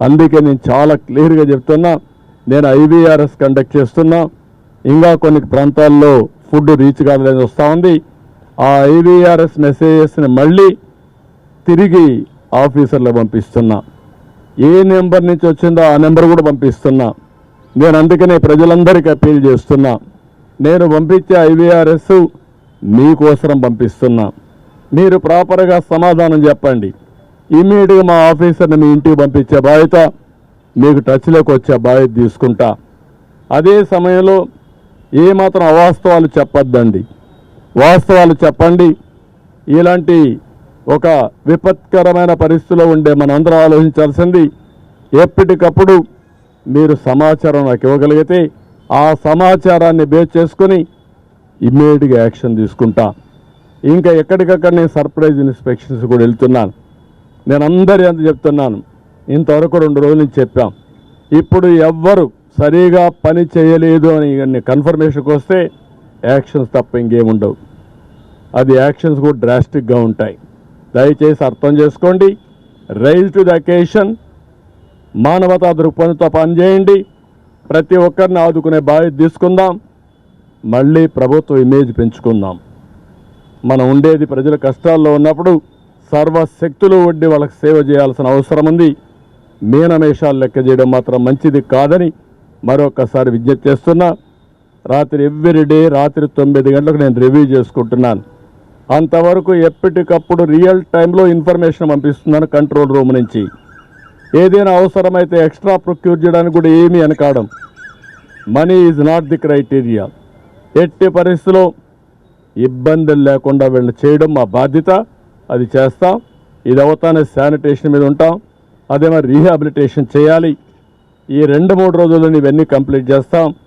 అందుకే నేను చాలా క్లియర్గా చెప్తున్నా, నేను ఐవీఆర్ఎస్ కండక్ట్ చేస్తున్నా. ఇంకా కొన్ని ప్రాంతాల్లో ఫుడ్ రీచ్ కాదని వస్తూ ఉంది. ఆ ఐవీఆర్ఎస్ మెసేజెస్ని మళ్ళీ తిరిగి ఆఫీసర్లు పంపిస్తున్నా. ఏ నెంబర్ నుంచి వచ్చిందో ఆ నెంబర్ కూడా పంపిస్తున్నా. నేను అందుకనే ప్రజలందరికీ అప్పీల్ చేస్తున్నా, నేను పంపించే ఐవీఆర్ఎస్ మీకోసరం పంపిస్తున్నా. మీరు ప్రాపర్గా సమాధానం చెప్పండి. ఇమీడియట్గా మా ఆఫీసర్ని మీ ఇంటికి పంపించే బాధ్యత, మీకు టచ్లోకి వచ్చే బాధ్యత తీసుకుంటా. అదే సమయంలో ఏమాత్రం అవాస్తవాలు చెప్పొద్దండి, వాస్తవాలు చెప్పండి. ఇలాంటి ఒక విపత్కరమైన పరిస్థితిలో ఉండే మనందరం ఆలోచించాల్సింది, ఎప్పటికప్పుడు మీరు సమాచారం నాకు ఇవ్వగలిగితే ఆ సమాచారాన్ని బేస్ చేసుకొని ఇమ్మీడియట్గా యాక్షన్ తీసుకుంటా. ఇంకా ఎక్కడికక్కడ నేను సర్ప్రైజ్ ఇన్స్పెక్షన్స్ కూడా వెళ్తున్నాను. నేను అందరి అంత చెప్తున్నాను, ఇంతవరకు 2 రోజుల నుంచి చెప్పాం. ఇప్పుడు ఎవ్వరు సరిగా పని చేయలేదు అని కన్ఫర్మేషన్కి వస్తే యాక్షన్స్ తప్ప ఇంకేముండవు. అది యాక్షన్స్ కూడా డ్రాస్టిక్గా ఉంటాయి. దయచేసి అర్థం చేసుకోండి. రైజ్ టు ది అకేషన్, మానవతా దృక్పథంతో పనిచేయండి. ప్రతి ఒక్కరిని ఆదుకునే బాధ్యత తీసుకుందాం. మళ్ళీ ప్రభుత్వ ఇమేజ్ పెంచుకుందాం. మనం ఉండేది ప్రజల కష్టాల్లో ఉన్నప్పుడు సర్వశక్తులు ఒడ్డి వాళ్ళకి సేవ చేయాల్సిన అవసరం ఉంది. మీనమేషాలు లెక్క చేయడం మాత్రం మంచిది కాదని మరొకసారి విజ్ఞప్తి చేస్తున్నా. రాత్రి ఎవ్రీడే రాత్రి 9 గంటలకు నేను రివ్యూ చేసుకుంటున్నాను. అంతవరకు ఎప్పటికప్పుడు రియల్ టైంలో ఇన్ఫర్మేషన్ పంపిస్తున్నాను కంట్రోల్ రూమ్ నుంచి. ఏదైనా అవసరమైతే ఎక్స్ట్రా ప్రొక్యూర్ చేయడానికి కూడా ఏమీ వెనకాడం. Money is not the criteria. ఎట్టి పరిస్థితిలో ఇబ్బందులు లేకుండా వీళ్ళని చేయడం మా బాధ్యత, అది చేస్తాం. ఇది అవుతానే శానిటేషన్ మీద ఉంటాం. అదే మరి రీహాబిలిటేషన్ చేయాలి. ఈ 2-3 రోజుల్లో ఇవన్నీ కంప్లీట్ చేస్తాం.